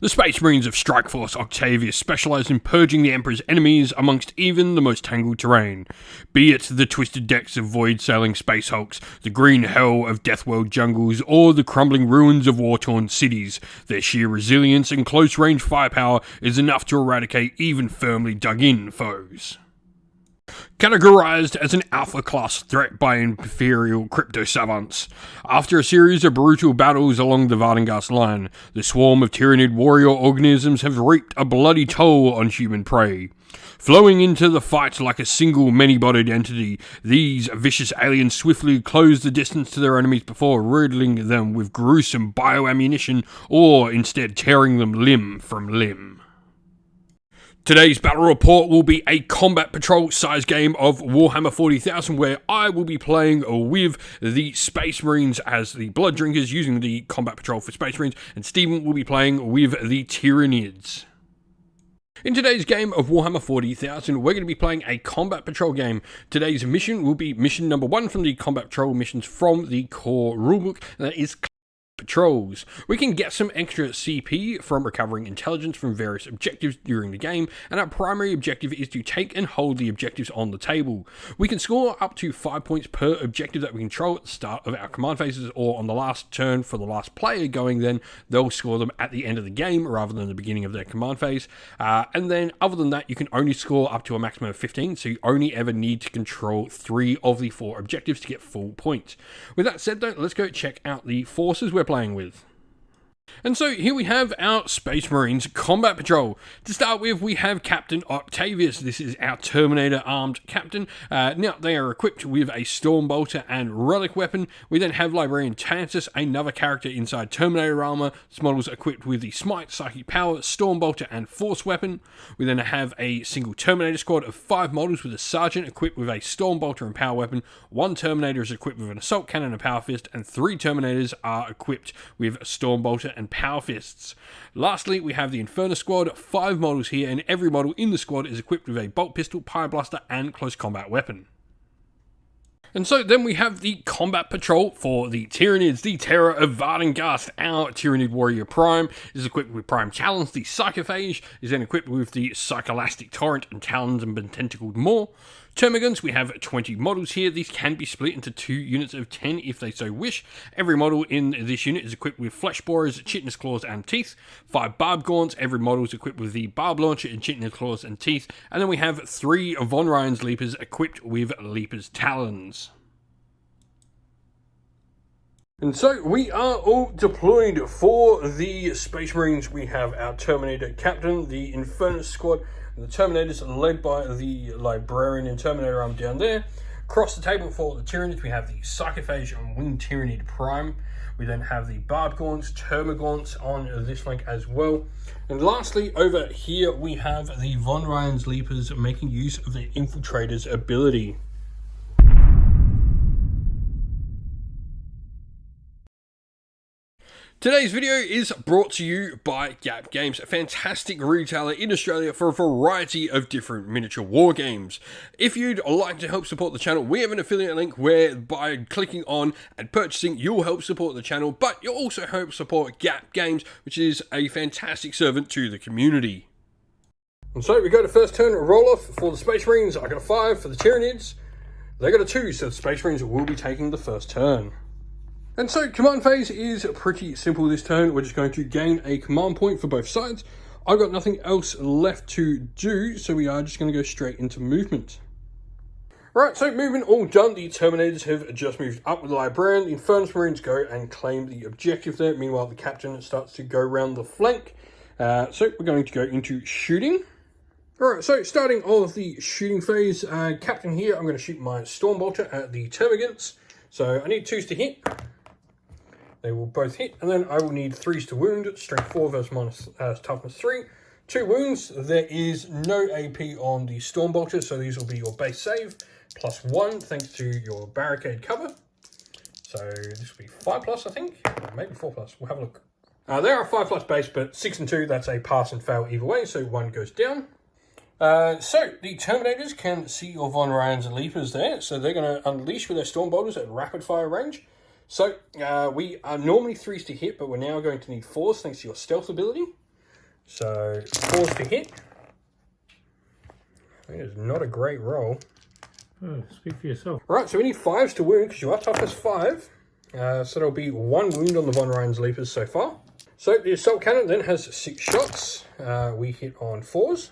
The Space Marines of Strike Force Octavius specialise in purging the Emperor's enemies amongst even the most tangled terrain. Be it the twisted decks of void-sailing space hulks, the green hell of Deathworld jungles, or the crumbling ruins of war-torn cities, their sheer resilience and close-range firepower is enough to eradicate even firmly dug-in foes. Categorized as an alpha-class threat by Imperial crypto-savants. After a series of brutal battles along the Vardengast line, the swarm of Tyranid warrior organisms have reaped a bloody toll on human prey. Flowing into the fight like a single many-bodied entity, these vicious aliens swiftly close the distance to their enemies before riddling them with gruesome bioammunition or instead tearing them limb from limb. Today's battle report will be a combat patrol size game of Warhammer 40,000 where I will be playing with the Space Marines as the Blood Drinkers using the combat patrol for Space Marines, and Stephen will be playing with the Tyranids. In today's game of Warhammer 40,000, we're going to be playing a combat patrol game. Today's mission will be mission number 1 from the combat patrol missions from the core rulebook, and that is patrols. We can get some extra CP from recovering intelligence from various objectives during the game, and our primary objective is to take and hold the objectives on the table. We can score up to 5 points per objective that we control at the start of our command phases, or on the last turn for the last player going, then they'll score them at the end of the game rather than the beginning of their command phase. And then other than that, you can only score up to a maximum of 15, so you only ever need to control 3 of the 4 objectives to get full points. With that said though, let's go check out the forces we're playing with. And so here we have our Space Marines Combat Patrol. To start with, we have Captain Octavius. This is our Terminator armed captain. Now, they are equipped with a Stormbolter and Relic weapon. We then have Librarian Tantus, another character inside Terminator armor. This model's equipped with the Smite, Psychic Power, Stormbolter, and Force weapon. We then have a single Terminator squad of 5 models with a Sergeant equipped with a Stormbolter and Power weapon. 1 Terminator is equipped with an Assault Cannon and Power Fist, and 3 Terminators are equipped with a Stormbolter and Power Fists. Lastly, we have the Inferno squad, 5 models here, and every model in the squad is equipped with a Bolt Pistol, Pyroblast, and Close Combat weapon. And so then we have the Combat Patrol for the Tyranids, the Terror of Vardengast. Our Tyranid Warrior Prime is equipped with Prime Talons. The Psychophage is then equipped with the Psycholastic Torrent and Talons and Tentacled Maw. Termagants, we have 20 models here. These can be split into 2 units of 10 if they so wish. Every model in this unit is equipped with Flesh Borers, Chitinous Claws, and Teeth. 5 Barb Gaunts, every model is equipped with the Barb Launcher and Chitinous Claws and Teeth. And then we have 3 Von Ryan's Leapers equipped with Leaper's Talons. And so we are all deployed for the Space Marines. We have our Terminator Captain, the Inferno Squad, and the Terminators led by the Librarian and Terminator arm down there. Across the table for the Tyranids, we have the Psychophage and Winged Tyranid Prime. We then have the Barb Gaunts, Termagaunts on this flank as well. And lastly, over here, we have the Von Ryan's Leapers making use of their Infiltrator's ability. Today's video is brought to you by Gap Games, a fantastic retailer in Australia for a variety of different miniature war games. If you'd like to help support the channel, we have an affiliate link where by clicking on and purchasing, you'll help support the channel, but you'll also help support Gap Games, which is a fantastic servant to the community. And so we go to first turn roll off for the Space Marines. I got a 5 for the Tyranids. They got a 2, so the Space Marines will be taking the first turn. And so command phase is pretty simple this turn. We're just going to gain a command point for both sides. I've got nothing else left to do, so we are just going to go straight into movement. Right, so movement all done. The Terminators have just moved up with the Librarian. The Infernus Marines go and claim the objective there. Meanwhile, the Captain starts to go around the flank. So we're going to go into shooting. Alright, so starting off the shooting phase, Captain here, I'm going to shoot my Stormbolter at the Termagants. So I need 2s to hit. They will both hit, and then I will need 3s to wound. Strength 4 versus minus toughness 3. 2 wounds. There is no AP on the Stormbolter, so these will be your base save. Plus 1, thanks to your barricade cover. So this will be 5+, I think. Or maybe 4+. We'll have a look. They are 5+ base, but 6 and 2, that's a pass and fail either way, so 1 goes down. So the Terminators can see your Von Ryans and Leapers there, so they're going to unleash with their Stormbolters at rapid fire range. So we are normally 3s to hit, but we're now going to need 4s thanks to your stealth ability. So 4s to hit. That is not a great roll. Oh, speak for yourself. Right, so we need 5s to wound because you are toughness 5. So there'll be 1 wound on the Von Ryan's Leapers so far. So the assault cannon then has 6 shots. We hit on 4s.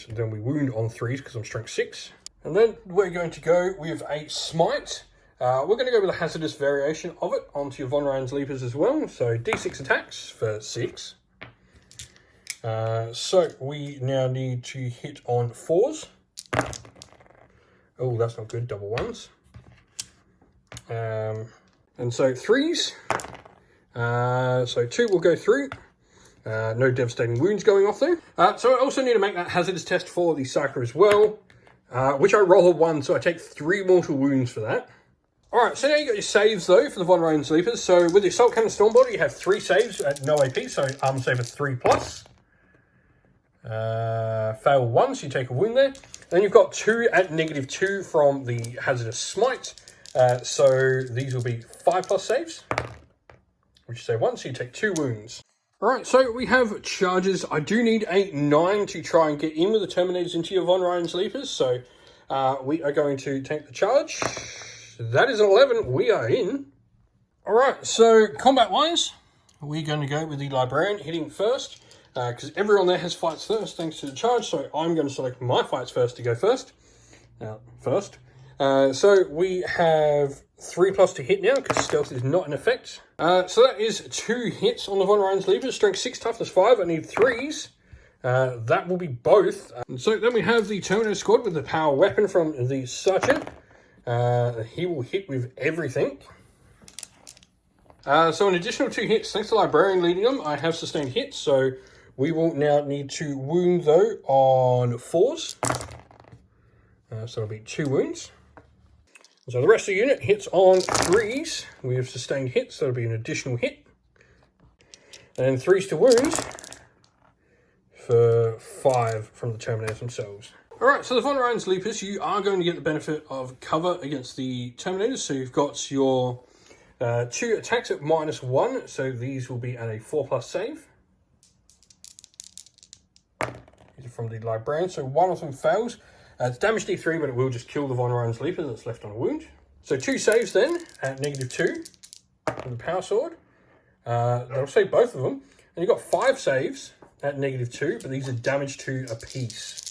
And then we wound on 3s because I'm strength 6. And then we're going to go with a smite. We're going to go with a hazardous variation of it onto your Von Ryan's Leapers as well. So D6 attacks for 6. So we now need to hit on 4s. Oh, that's not good, double 1s. And so 3s. So 2 will go through. No devastating wounds going off there. So I also need to make that hazardous test for the Psyker as well, which I roll a 1, so I take 3 mortal wounds for that. Alright, so now you got your saves though for the Von Ryan Sleepers. So with the Assault Cannon Stormbolter, you have 3 saves at no AP, so armor save of 3+. Fail 1, so you take a wound there. Then you've got 2 at -2 from the Hazardous Smite. So these will be 5+ saves, which you save 1, so you take 2 wounds. Alright, so we have charges. I do need a 9 to try and get in with the Terminators into your Von Ryan's Leapers. So we are going to take the charge. That is an 11. We are in. Alright, so combat-wise, we're going to go with the Librarian hitting first. Because everyone there has fights first thanks to the charge. So I'm going to select my fights first to go first. So we have 3+ to hit now because stealth is not in effect. So that is 2 hits on the Von Ryan's Leapers. Strength 6, toughness 5. I need 3s. That will be both. And so then we have the Terminator squad with the power weapon from the Sergeant. He will hit with everything. So an additional 2 hits, thanks to the Librarian leading them, I have sustained hits. So we will now need to wound though on 4s. So it'll be 2 wounds. So the rest of the unit hits on 3s. We have sustained hits, so it'll be an additional hit. And 3s to wound for 5 from the Terminators themselves. Alright, so the Von Ryan's Leapers, you are going to get the benefit of cover against the Terminators. So you've got your 2 attacks at -1, so these will be at a 4+ save. These are from the Librarian, so 1 of them fails. It's damage D3, but it will just kill the Von Ryan's Leaper that's left on a wound. So 2 saves then, at -2, with the Power Sword. That'll save both of them. And you've got 5 saves at -2, but these are damage 2 apiece.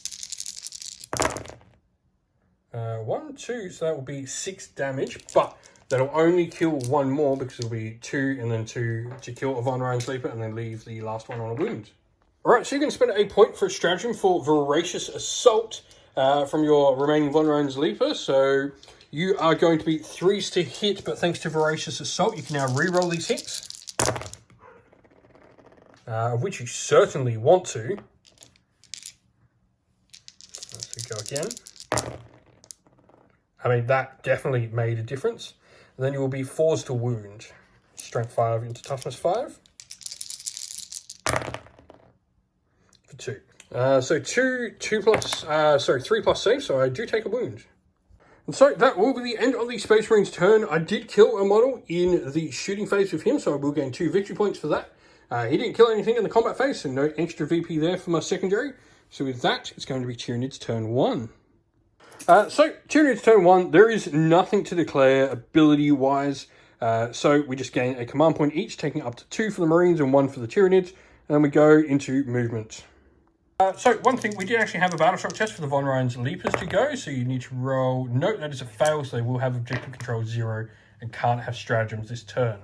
1, 2, so that will be 6 damage, but that'll only kill 1 more because it'll be 2 and then 2 to kill a Von Ryan's Leaper and then leave the last one on a wound. Alright, so you can spend a point for a stratagem for Voracious Assault. From your remaining Von Ryan's Leaper, so you are going to be 3s to hit, but thanks to Voracious Assault, you can now re-roll these hits, of which you certainly want to. Let's go again. I mean, that definitely made a difference. And then you will be 4s to wound, strength 5 into toughness 5 for 2. So 3+ save, so I do take a wound. And so that will be the end of the Space Marine's turn. I did kill a model in the shooting phase with him, so I will gain 2 victory points for that. He didn't kill anything in the combat phase, so no extra VP there for my secondary. So with that, it's going to be Tyranid's turn 1. So Tyranid's turn 1, there is nothing to declare ability-wise. So we just gain a command point each, taking up to 2 for the Marines and 1 for the Tyranids. And then we go into movement. So one thing, we did actually have a battle shock test for the Von Ryan's Leapers to go, so you need to roll. Note that is a fail, so they will have objective control 0 and can't have stratagems this turn.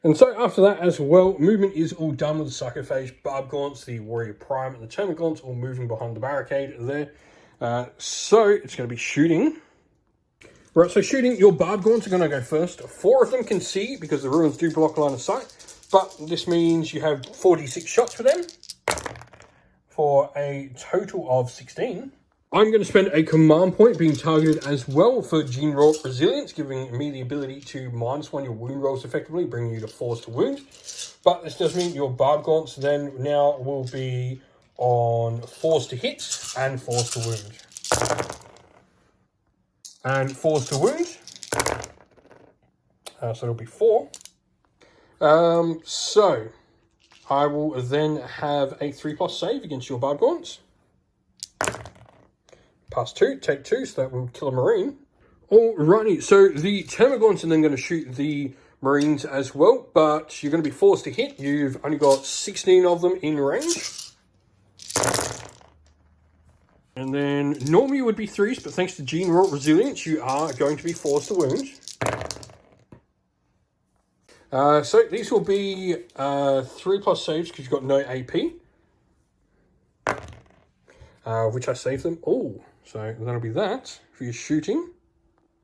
And so after that as well, movement is all done with the Psychophage Barb Gaunts, the Warrior Prime, and the Termagaunts all moving behind the barricade there. So it's going to be shooting. Right, so shooting, your Barb Gaunts are going to go first. 4 of them can see because the ruins do block line of sight, but this means you have 46 shots for them, for a total of 16. I'm going to spend a command point being targeted as well for Gene Rourke Resilience, giving me the ability to -1 your wound rolls effectively, bringing you to 4s to wound. But this does mean your Barb Gaunts then now will be on 4s to hit and 4s to wound. And 4s to wound. So it'll be 4. So I will then have a 3+ save against your Barbed Gaunts. Pass 2, take 2, so that will kill a Marine. Alrighty, so the Termagants are then going to shoot the Marines as well, but you're going to be forced to hit. You've only got 16 of them in range. And then normally it would be 3s, but thanks to Gene-wrought Resilience, you are going to be forced to wound. So these will be 3+ saves because you've got no AP. Which I saved them all. So that'll be that for your shooting.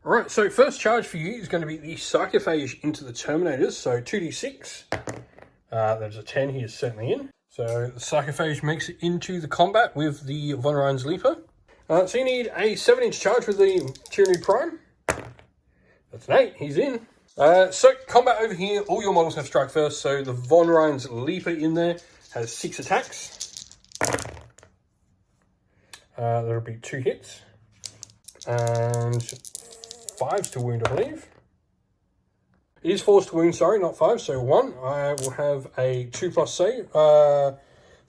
Alright, so first charge for you is going to be the Sarcophage into the Terminators. So 2d6. There's a 10, he is certainly in. So the Sarcophage makes it into the combat with the Von Ryan's Leaper. So you need a 7-inch charge with the Tyranid Prime. That's an 8, he's in. So combat over here, all your models have strike first. So the Von Ryan's Leaper in there has 6 attacks. There'll be 2 hits. And 5s to wound, I believe. It is forced to wound, sorry, not 5, so 1. I will have a 2+ save.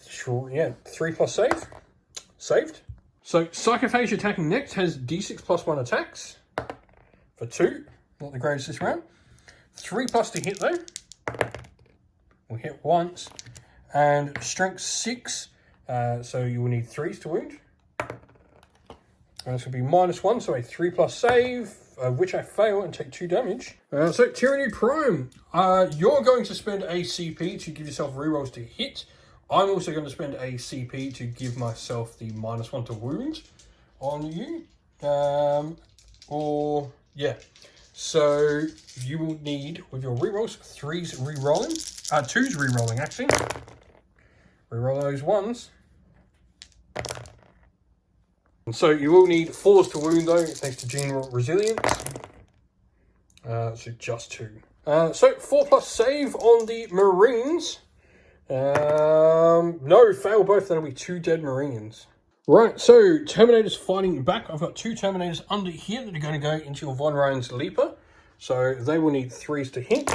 Sure, yeah, 3+ save. Saved. So Sarcophage attacking next has d6 + 1 attacks. For 2. Not the greatest this round. 3+ to hit though. We'll hit once. And strength 6. So you will need 3s to wound. And this will be -1, so a 3+ save, which I fail and take 2 damage. So Tyranid Prime, you're going to spend a CP to give yourself rerolls to hit. I'm also going to spend a CP to give myself the -1 to wound on you. So you will need, with your rerolls, 3s rerolling, 2s rerolling actually. Reroll those 1s. And so you will need 4s to wound though, thanks to Gene-wrought Resilience. So just 2. So 4+ save on the Marines. No, fail both. That'll be 2 dead Marines. Right, so Terminators fighting back. I've got 2 Terminators under here that are going to go into your Von Ryan's Leaper. So they will need 3s to hit.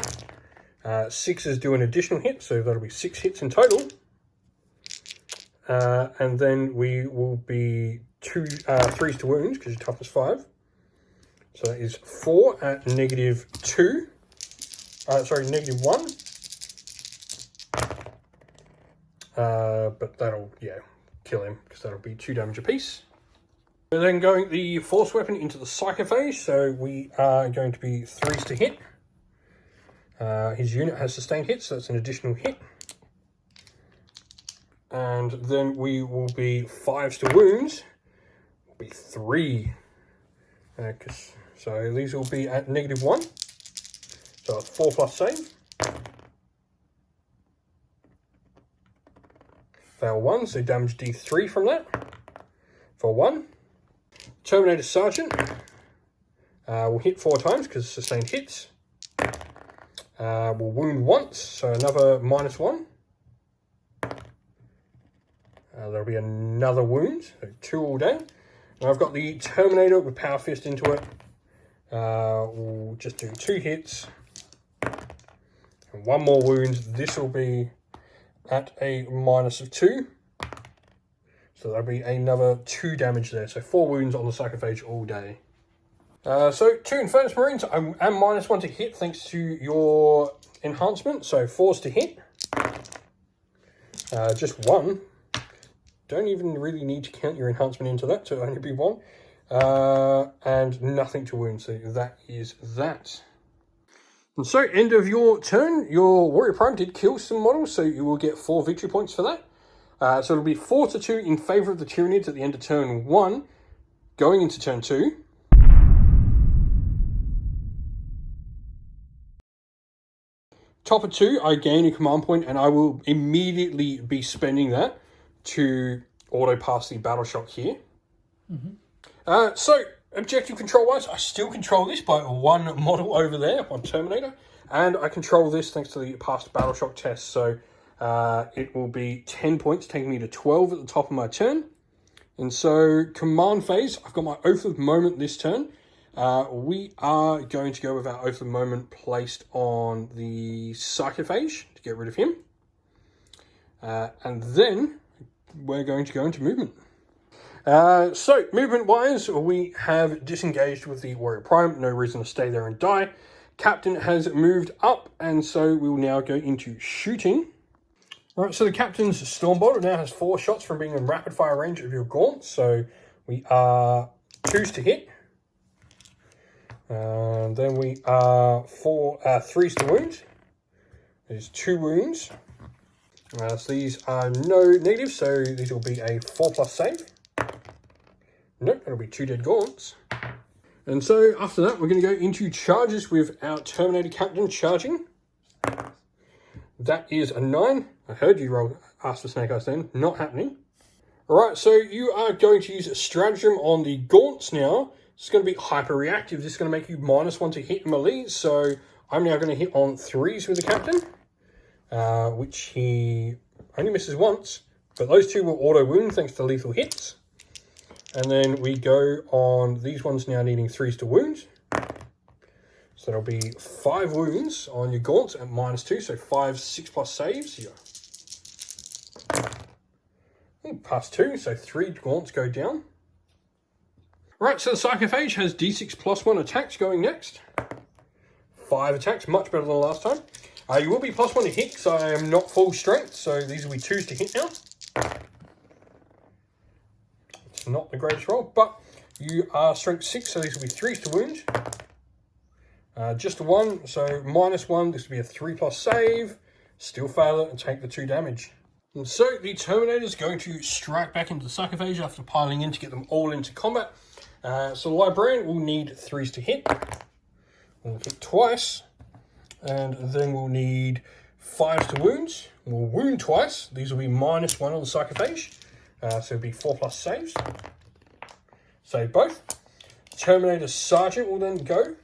6s do an additional hit, so that'll be 6 hits in total. And then we will be 3s to wound because your toughness 5. So that is 4 at -2. -1. But that'll, kill him because that'll be 2 damage apiece. We're then going the force weapon into the Sarcophage. So we are going to be 3s to hit. His unit has sustained hits, so that's an additional hit. And then we will be 5s to wound. Will be 3. So these will be at -1. So a 4+ save. Fail 1, so damage D3 from that. For 1. Terminator Sergeant will hit 4 times because sustained hits. Will wound once, so another -1. There'll be another wound, so 2 all day. And I've got the Terminator with Power Fist into it. We'll just do 2 hits. And 1 more wound. This will be at a -2. So that'll be another 2 damage there. So 4 wounds on the Sarcophage all day. So 2 Infernus Marines. I am -1 to hit thanks to your enhancement. So 4s to hit. Just 1. Don't even really need to count your enhancement into that, so it'll only be 1. And nothing to wound, so that is that. And so, end of your turn, your Warrior Prime did kill some models, so you will get 4 victory points for that. So it'll be 4-2 in favour of the Tyranids at the end of turn 1, going into turn 2. Top of 2, I gain a command point, and I will immediately be spending that to auto pass the battle shock here. So objective control wise, I still control this by 1 model over there, 1 Terminator, and I control this thanks to the past battle shock test. So it will be 10 points, taking me to 12 at the top of my turn. And so command phase, I've got my Oath of Moment this turn. We are going to go with our Oath of the Moment placed on the Sarcophage to get rid of him. And then we're going to go into movement. So, movement-wise, we have disengaged with the Warrior Prime. No reason to stay there and die. Captain has moved up, and so we will now go into shooting. Alright, so the Captain's Stormbolt now has 4 shots from being in rapid-fire range of your gaunt. So, we are 2s to hit. Then we are 3s to wound. There's 2 wounds. So these are no negatives, so these will be a 4+ save. Nope, it'll be 2 dead gaunts. And so after that, we're going to go into charges with our Terminator Captain charging. That is a 9. I heard you ask for Snake Eyes then. Not happening. Alright, so you are going to use a stratagem on the gaunts now. It's going to be hyper reactive. This is going to make you -1 to hit melee. So I'm now going to hit on 3s with the Captain, which he only misses once. But those 2 will auto wound thanks to lethal hits. And then we go on these ones now needing 3s to wound. So there'll be 5 wounds on your gaunts at -2. So 5 6+ saves here. +2, so 3 gaunts go down. Right, so the Sarcophage has D6 +1 attacks going next. 5 attacks, much better than last time. You will be +1 to hit, because I am not full strength, so these will be 2s to hit now. It's not the greatest roll, but you are strength 6, so these will be 3s to wound. Just a 1, so -1, this will be a 3+ save. Still fail it and take the 2 damage. And so the Terminator is going to strike back into the Sarcophage after piling in to get them all into combat. So the Librarian will need 3s to hit. We'll hit twice. And then we'll need 5s to wound. We'll wound twice. These will be -1 on the Sarcophage. So it'll be 4+ saves. Save both. Terminator Sergeant will then go.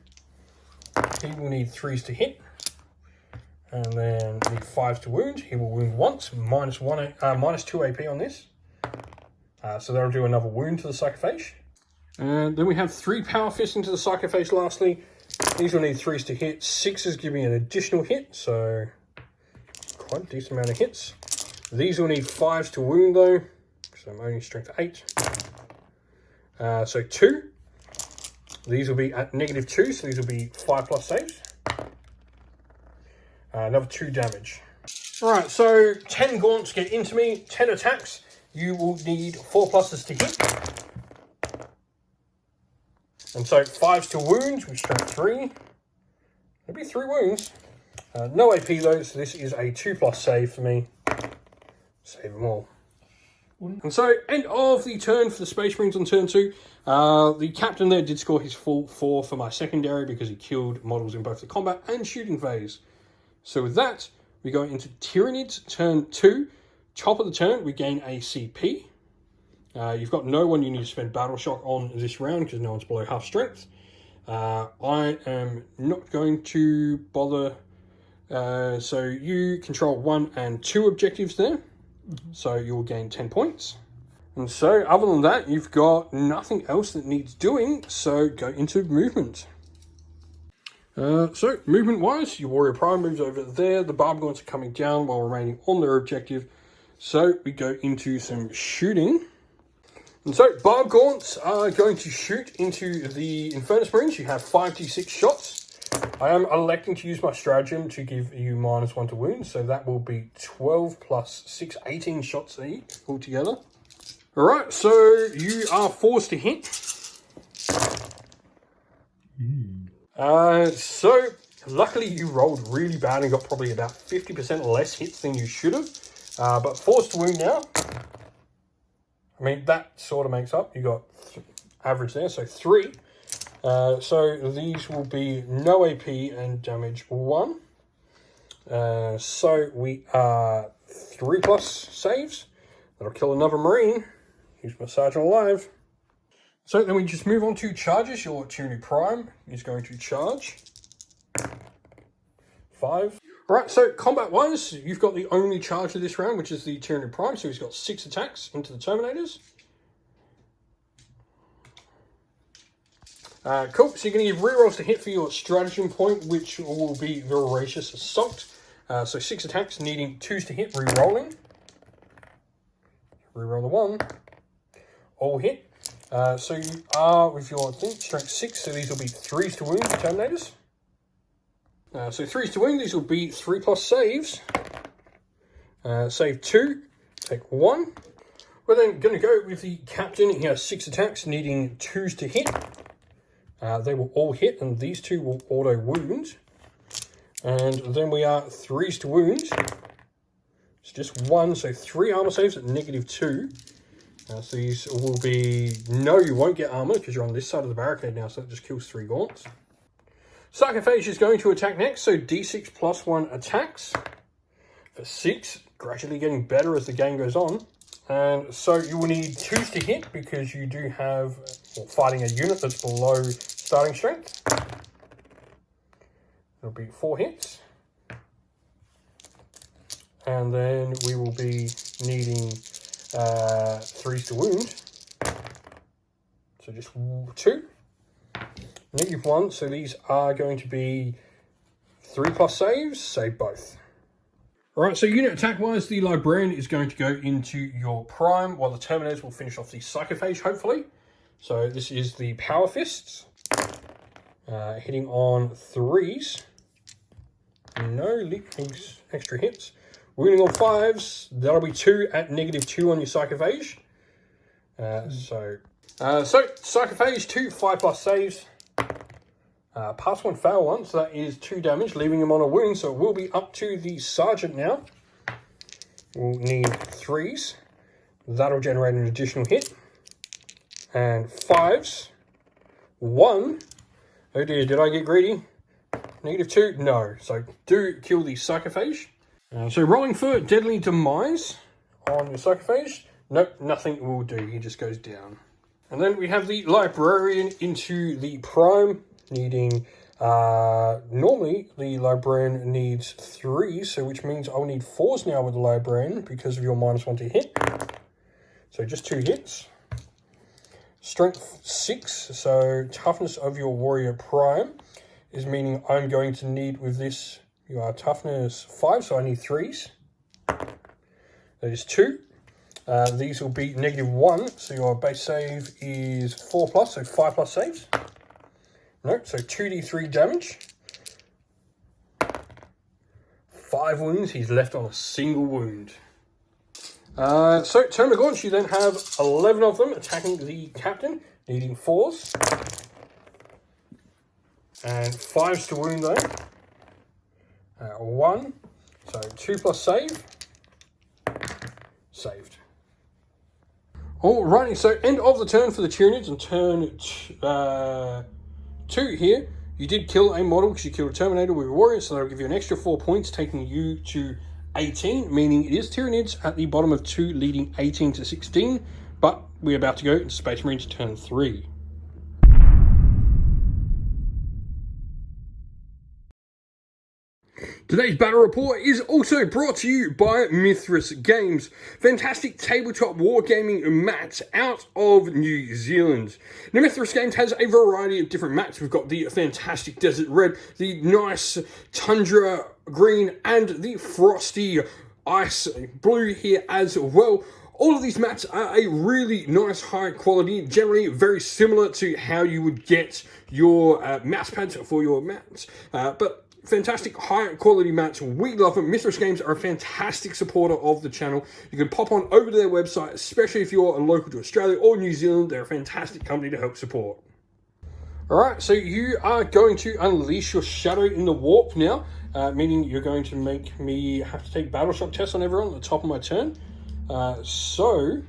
He will need 3s to hit. And then need 5s to wound. He will wound once, -2 AP on this. So that'll do another wound to the Sarcophage. And then we have 3 Power Fists into the Sarcophage lastly. These will need 3s to hit. 6s give me an additional hit, so quite a decent amount of hits. These will need 5s to wound though, so I'm only strength 8. So 2. These will be at -2, so these will be 5+ saves. Another 2 damage. Alright, so 10 gaunts get into me, 10 attacks. You will need 4+ to hit. And so 5s to wound, with strength 3. It'll be 3 wounds. No AP though, so this is a 2+ save for me. Save them all. And so, end of the turn for the Space Marines on turn 2. The Captain there did score his full 4 for my secondary because he killed models in both the combat and shooting phase. So with that, we go into Tyranids, turn 2. Top of the turn, we gain a CP. You've got no one you need to spend Battle Shock on this round because no one's below half strength. I am not going to bother. So you control 1 and 2 objectives there. So you will gain 10 points. And so other than that, you've got nothing else that needs doing. So go into movement. So movement-wise, your Warrior Prime moves over there. The Barb Gaunts are coming down while remaining on their objective. So we go into some shooting. And so Barb Gaunts are going to shoot into the Infernus Marines. You have 5d6 shots. I am electing to use my stratagem to give you -1 to wound. So that will be 12 + 6, 18 shots altogether. Alright, so you are forced to hit. So luckily you rolled really bad and got probably about 50% less hits than you should have. But forced to wound now. I mean, that sort of makes up. You got average there, so 3. So these will be no AP and damage 1. So we are 3+ saves. That'll kill another Marine. Use my Sergeant alive. So then we just move on to charges. Your Tyranid Prime is going to charge. 5. Alright, so combat-wise, you've got the only charge of this round, which is the Tyranid Prime. So he's got 6 attacks into the Terminators. Cool, so you're going to give rerolls to hit for your stratagem point, which will be Voracious Assault. So 6 attacks, needing 2s to hit, rerolling. Reroll the 1. All hit. So you are, with your strength 6, so these will be 3s to wound, Terminators. So 3s to wound, these will be 3+ saves. Save 2, take 1. We're then going to go with the Captain. He has 6 attacks, needing 2s to hit. They will all hit, and these 2 will auto wound. And then we are 3s to wound. It's just 1, so 3 armor saves at -2. So these will be... No, you won't get armor because you're on this side of the barricade now, so it just kills 3 gaunts. Sarcophage is going to attack next, so D6 + 1 attacks for 6, gradually getting better as the game goes on. And so you will need 2s to hit because you do have, well, fighting a unit that's below starting strength. It'll be 4 hits. And then we will be needing 3s to wound. So just 2. -1, so these are going to be 3+ saves, save both. Alright, so unit attack-wise, the Librarian is going to go into your prime, while the Terminators will finish off the Sarcophage, hopefully. So this is the Power Fists. Hitting on 3s. No leapings, extra hits. Wounding on 5s, that'll be 2 at -2 on your Sarcophage. So Sarcophage, 2 5+ saves. Pass 1, fail 1, so that is 2 damage, leaving him on a wound, so it will be up to the Sergeant now. We'll need 3s. That'll generate an additional hit. And 5s. 1. Oh dear, did I get greedy? -2? No. So do kill the Sarcophage. So rolling for Deadly Demise on your Sarcophage. Nope, nothing will do. He just goes down. And then we have the Librarian into the prime. Needing, normally the Librarian needs 3, so which means I'll need 4s now with the Librarian because of your -1 to hit. So just 2 hits. Strength 6, so toughness of your Warrior Prime is meaning I'm going to need with this, you are toughness 5, so I need 3s. That is 2. These will be -1, so your base save is 4+, so 5+ saves. Nope, so 2d3 damage. 5 wounds, he's left on a single wound. So turn of Gaunts, you then have 11 of them attacking the Captain, needing 4s. And 5s to wound though. 1, so 2+ save. Saved. Alrighty, so end of the turn for the Tyranids, and turn 2 here. You did kill a model because you killed a Terminator with a Warrior, so that'll give you an extra 4 points, taking you to 18, meaning it is Tyranids at the bottom of 2, leading 18 to 16, but we're about to go into Space Marines turn 3. Today's battle report is also brought to you by Mithras Games, fantastic tabletop wargaming mats out of New Zealand. Now, Mithras Games has a variety of different mats. We've got the fantastic Desert Red, the nice Tundra Green, and the frosty Ice Blue here as well. All of these mats are a really nice high quality, generally very similar to how you would get your mouse pads for your mats, but fantastic high quality mats. We love them. Mithras Games are a fantastic supporter of the channel. You can pop on over to their website, especially if you're local to Australia or New Zealand. They're a fantastic company to help support. Alright, so you are going to unleash your shadow in the warp now, meaning you're going to make me have to take battle shock tests on everyone at the top of my turn. So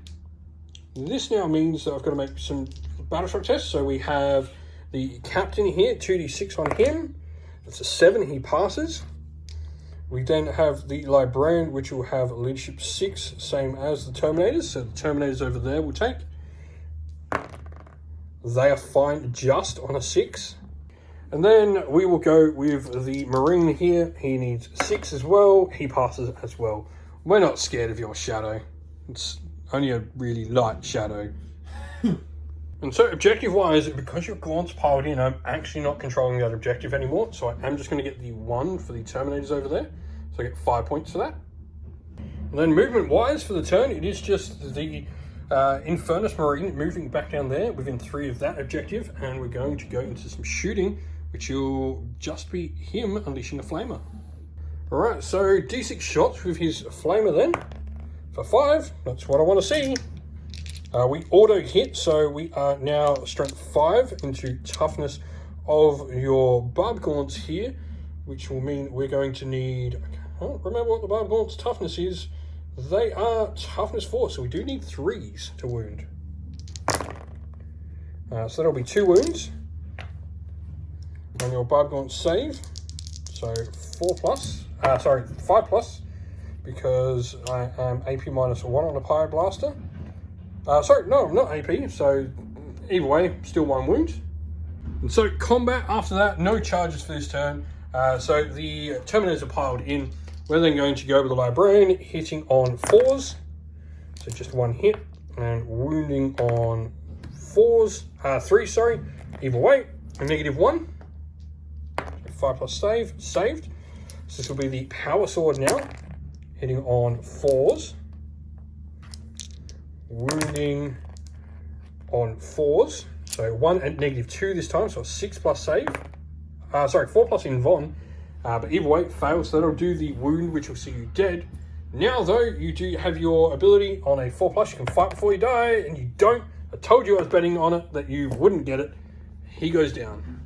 this now means that I've got to make some battle shock tests. So we have the Captain here, 2d6 on him. That's a 7, he passes. We then have the Librarian, which will have leadership 6, same as the Terminators. So the Terminators over there will take. They are fine just on a 6. And then we will go with the Marine here. He needs 6 as well. He passes as well. We're not scared of your shadow. It's only a really light shadow. And so objective-wise, because your Gaunt's piled in, I'm actually not controlling that objective anymore. So I am just going to get the 1 for the Terminators over there. So I get 5 points for that. And then movement-wise for the turn, it is just the Infernus Marine moving back down there within 3 of that objective. And we're going to go into some shooting, which will just be him unleashing a Flamer. Alright, so D6 shots with his Flamer then. For 5, that's what I want to see. We auto hit, so we are now strength 5 into toughness of your Barb Gaunts here, which will mean we're going to need, I can't remember what the Barb Gaunts toughness is. They are toughness 4, so we do need 3s to wound. So that'll be 2 wounds on your Barb Gaunt save. So 5 plus, because I am AP minus 1 on a Pyre Blaster. Sorry, no, I'm not AP, so either way, still 1 wound. And so combat after that, no charges for this turn. So the Terminators are piled in. We're then going to go with the Librarian, hitting on 4s. So just 1 hit, and wounding on 3, sorry. Either way, a -1. 5 plus save, saved. So this will be the Power Sword now, hitting on 4s. Wounding on 4s, so 1 and -2 this time, so a 6 plus save. 4 plus in Von, but either way it fails, so that'll do the wound, which will see you dead. Now though, you do have your ability on a 4 plus, you can fight before you die, and you don't. I told you I was betting on it that you wouldn't get it. He goes down.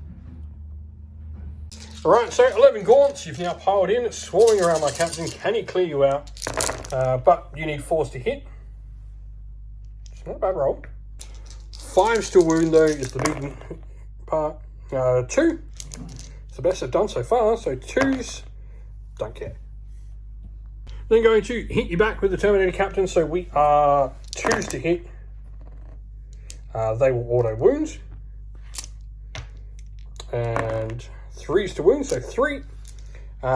Alright, so 11 Gaunts, you've now piled in, swarming around my captain. Can he clear you out? But you need 4s to hit. Not a bad roll. 5s to wound though is the big part. 2. It's the best I've done so far, so 2s, don't care. Then going to hit you back with the Terminator Captain, so we are 2s to hit. They will auto wound. And 3s to wound, so 3.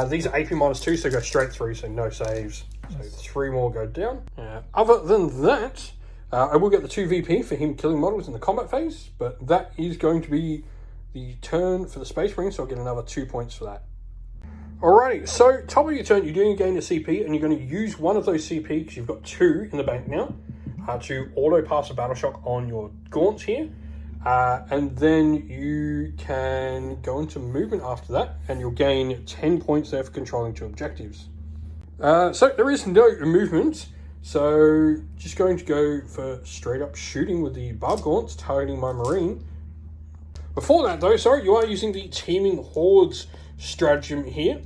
These are AP minus 2, so go straight through, so no saves. So 3 more go down. Other than that, I will get the 2 VP for him killing models in the combat phase, but that is going to be the turn for the Space Marine, so I'll get another 2 points for that. Alrighty, so top of your turn, you're doing a gain of CP, and you're going to use one of those CP, because you've got 2 in the bank now, to auto pass a Battle Shock on your Gaunts here. And then you can go into movement after that, and you'll gain 10 points there for controlling 2 objectives. So there is no movement. So just going to go for straight up shooting with the Barb Gaunts, targeting my Marine. Before that though, sorry, you are using the Teaming Hordes stratagem here.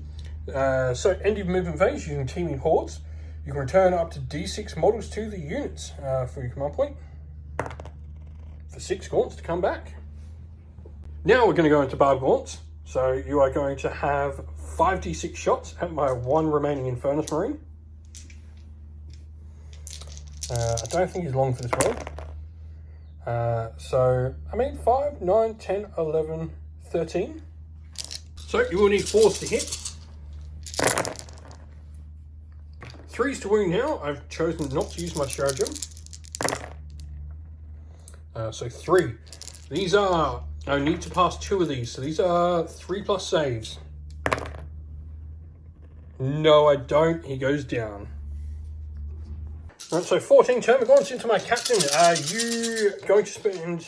So end of movement phase, using Teaming Hordes. You can return up to D6 models to the units for your command point. For 6 Gaunts to come back. Now we're going to go into Barb Gaunts. So you are going to have 5d6 shots at my 1 remaining Infernus Marine. I don't think he's long for this roll. So, I mean 5, 9, 10, 11, 13. So you will need 4s to hit. 3s to wound now. I've chosen not to use my stratagem. So 3. These are, I need to pass 2 of these. So these are 3 plus saves. No, I don't. He goes down. Alright, so 14 Termagants into my captain. You going to spend...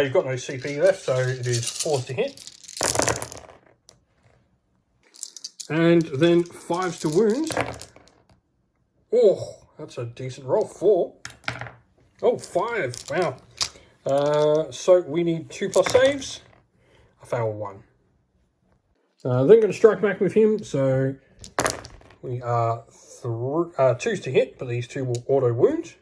you've got no CP left, so it is 4s to hit. And then 5s to wound. Oh, that's a decent roll. 4. Oh, 5. Wow. So we need 2 plus saves. I fail 1. Then going to strike back with him, so we are 2s to hit, but these 2 will auto wound.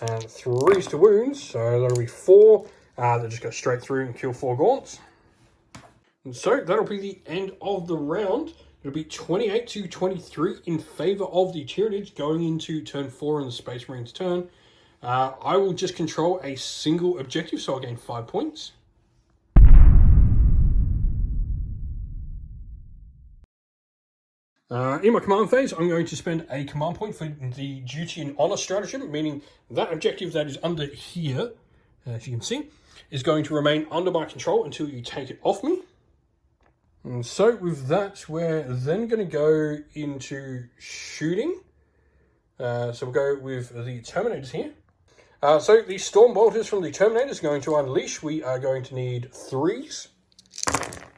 And 3s to wound, so that'll be 4. That just go straight through and kill 4 Gaunts. And so that'll be the end of the round. It'll be 28 to 23 in favour of the Tyranids going into turn 4 in the Space Marine's turn. I will just control a single objective, so I'll gain 5 points. In my command phase, I'm going to spend a command point for the Duty and Honour stratagem, meaning that objective that is under here as you can see, is going to remain under my control until you take it off me. And so with that, we're then going to go into shooting. So we'll go with the Terminators here. So the Storm Bolters from the Terminators are going to unleash. We are going to need 3s.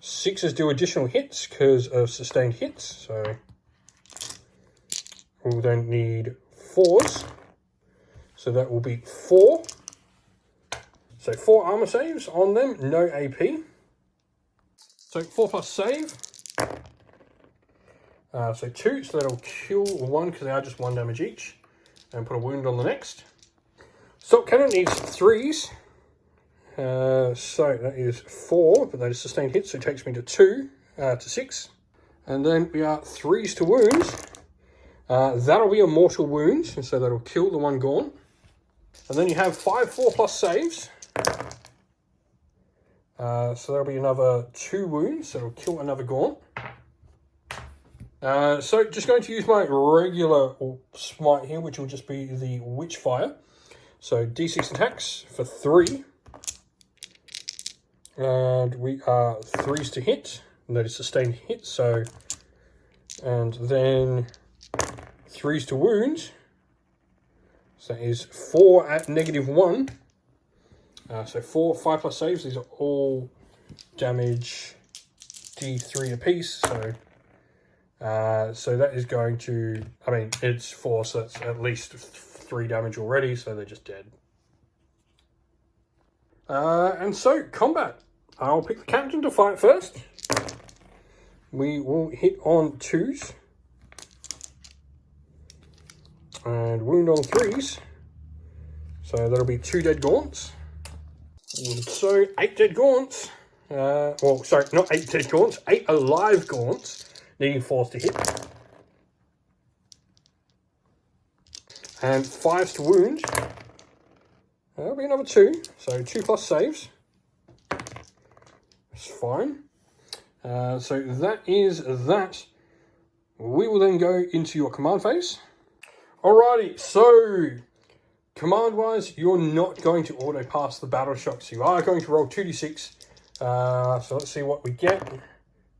6s do additional hits because of sustained hits. So we'll then need 4s. So that will be 4. So 4 armor saves on them, no AP. So 4 plus save. So 2, so that'll kill 1 because they are just 1 damage each. And put a wound on the next. Assault Cannon needs 3s. So that is 4, but that is sustained hits, so it takes me to 2, to 6. And then we are 3s to wounds. That'll be a mortal wound, and so that'll kill the 1 gaunt. And then you have 5 4 plus saves. So that'll be another 2 wounds, so it'll kill another gaunt. So just going to use my regular smite here, which will just be the Witchfire. So D6 attacks for 3. And we are 3s to hit. And that is sustained hit, so... And then 3s to wound. So that is 4 at -1. So 4, 5 plus saves. These are all damage D3 apiece. So that is going to... I mean, it's 4, so that's at least 3 damage already, so they're just dead. And so, combat. I'll pick the captain to fight first. We will hit on 2s. And wound on 3s. So that'll be 2 dead gaunts. And so 8 dead gaunts. Well, sorry, not 8 dead gaunts. 8 alive gaunts. Needing 4s to hit. And 5s to wound. That'll be another 2. So 2 plus saves. That's fine. So that is that. We will then go into your command phase. Alrighty, so command-wise, you're not going to auto-pass the battle shocks. You are going to roll 2d6. So let's see what we get.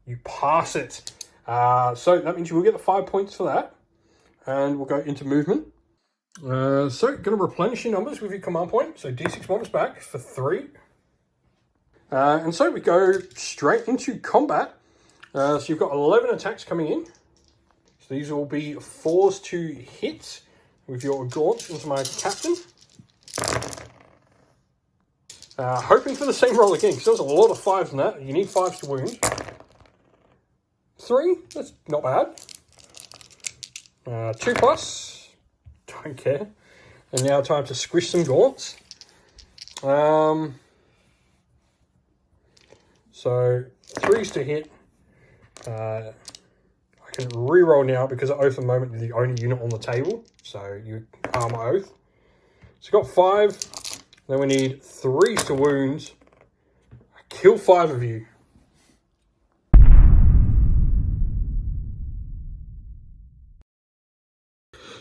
You pass it. So that means you will get the 5 points for that. And we'll go into movement. So going to replenish your numbers with your command point. So d6 models back for 3. And so we go straight into combat. So you've got 11 attacks coming in. So these will be 4s to hit with your gaunts into my captain. Hoping for the same roll again, because there's a lot of 5s in that. You need 5s to wound. 3, that's not bad. 2 plus, don't care. And now time to squish some gaunts. So 3s to hit. I can re-roll now because at Oath of the Moment you're the only unit on the table. So you armor Oath. So got 5. Then we need 3s to wound. I kill 5 of you.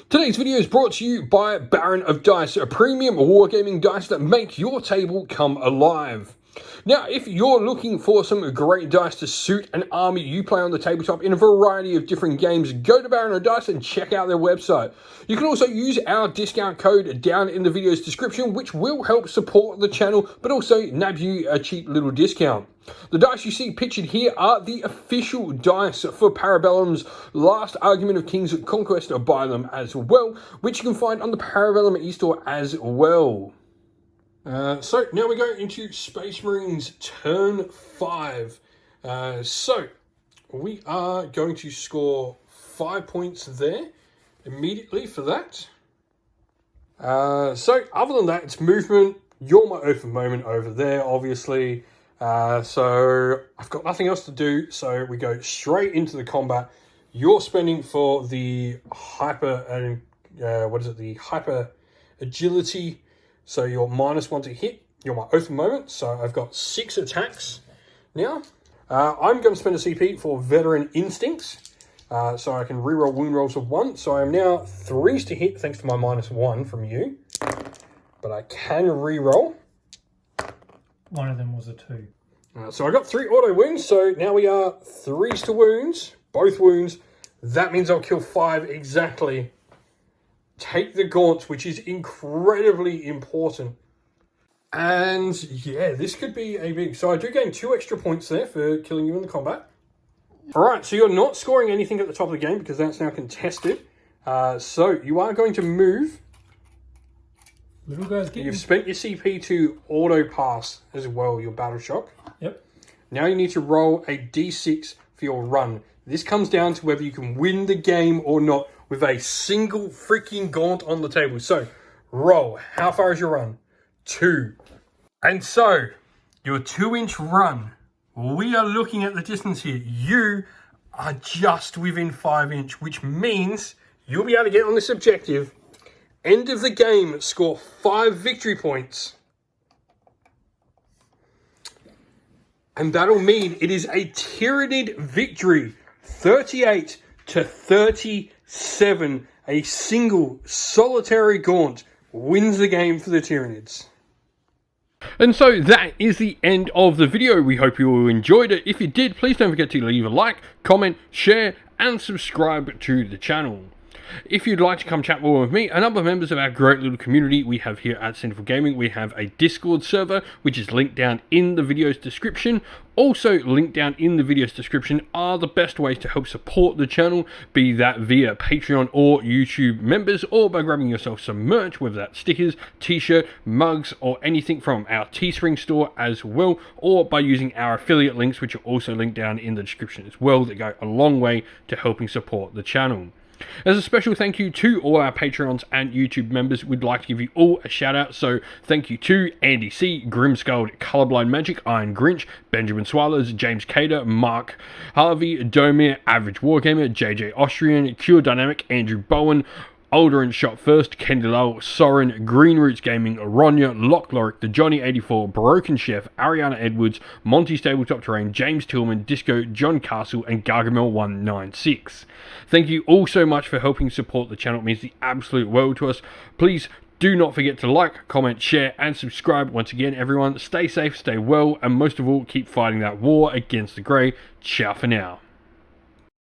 Today's video is brought to you by Baron of Dice, a premium wargaming dice that make your table come alive. Now, if you're looking for some great dice to suit an army you play on the tabletop in a variety of different games, go to Baron of Dice and check out their website. You can also use our discount code down in the video's description, which will help support the channel, but also nab you a cheap little discount. The dice you see pictured here are the official dice for Parabellum's Last Argument of King's Conquest by them as well, which you can find on the Parabellum eStore as well. So now we go into Space Marines turn 5. So we are going to score 5 points there immediately for that. So other than that, it's movement. You're my Oath of Moment over there, obviously. So I've got nothing else to do. So we go straight into the combat. You're spending for the hyper and the hyper agility. So you're -1 to hit. You're my Oath of Moment. So I've got 6 attacks now. I'm going to spend a CP for Veteran Instincts. So I can reroll wound rolls of 1. So I am now 3s to hit thanks to my -1 from you. But I can reroll. One of them was a 2. So I got 3 auto wounds, so now we are 3s to wounds, both wounds. That means I'll kill 5 exactly. Take the gaunts, which is incredibly important. And yeah, this could be a big... So I do gain 2 extra points there for killing you in the combat. Alright, so you're not scoring anything at the top of the game because that's now contested. So you are going to move. Little guys, You've spent your CP to auto pass as well, your battle shock. Yep. Now you need to roll a d6 for your run. This comes down to whether you can win the game or not with a single freaking gaunt on the table. So, roll. How far is your run? 2. And so, your 2-inch run. We are looking at the distance here. You are just within 5-inch, which means you'll be able to get on this objective. End of the game, score 5 victory points. And that'll mean it is a Tyranid victory. 38 to 37. A single solitary gaunt wins the game for the Tyranids. And so that is the end of the video. We hope you all enjoyed it. If you did, please don't forget to leave a like, comment, share, and subscribe to the channel. If you'd like to come chat more with me and other members of our great little community we have here at Central Gaming, we have a Discord server, which is linked down in the video's description. Also linked down in the video's description are the best ways to help support the channel, be that via Patreon or YouTube members, or by grabbing yourself some merch, whether that's stickers, t-shirt, mugs, or anything from our Teespring store as well, or by using our affiliate links, which are also linked down in the description as well, that go a long way to helping support the channel. As a special thank you to all our Patreons and YouTube members, we'd like to give you all a shout out. So thank you to Andy C, Grimskull, Colorblind Magic, Iron Grinch, Benjamin Swallows, James Cater, Mark Harvey, Domir, Average Wargamer, JJ Austrian, Cure Dynamic, Andrew Bowen, Alderan Shot First, Kendall, Soren, Green Roots Gaming, Ronya, Lockloric, The Johnny84, Broken Chef, Ariana Edwards, Monty Stabletop Terrain, James Tillman, Disco, John Castle, and Gargamel196. Thank you all so much for helping support the channel. It means the absolute world to us. Please do not forget to like, comment, share, and subscribe. Once again, everyone, stay safe, stay well, and most of all, keep fighting that war against the grey. Ciao for now.